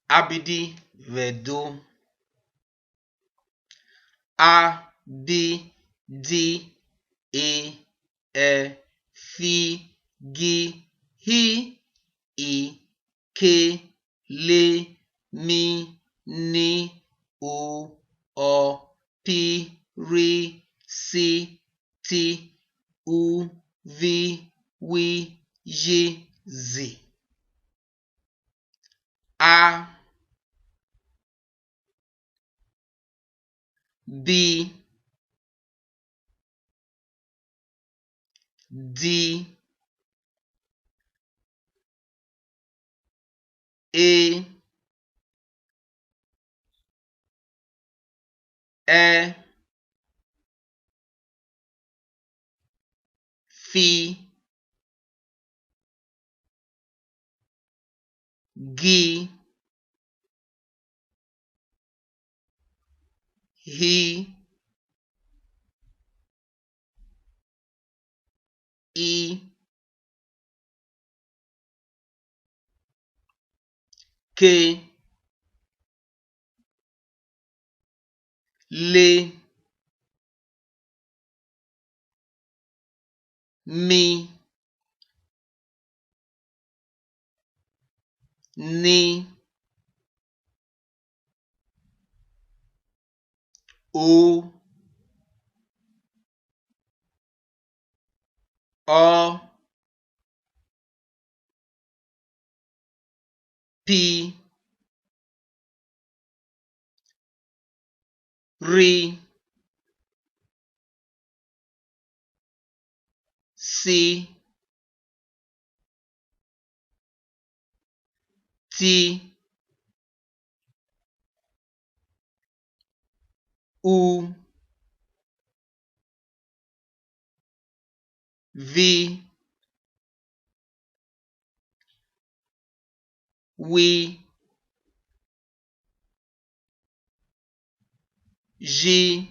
Abidi vedo. A B D E F G H I K L M N O P R S T U V W J Z. A B D E F G H I K L M N O P R C T U V W J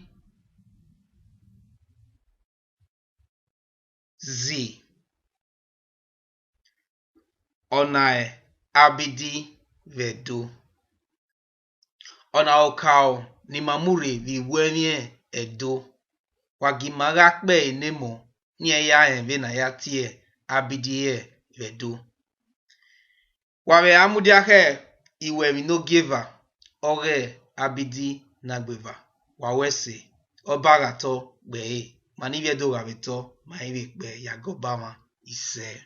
Z. Ona abidi vedo. Ona okao ni mamure vi wenye edo. Wagimaga kpe enemo nye ya enve na ya tie abidi vedo. Wawe amudiake iwe mi no giver oge abidi nagbeva. Wawese obagato gbe manivye do gabeto ma iwe kpe yagobama ise.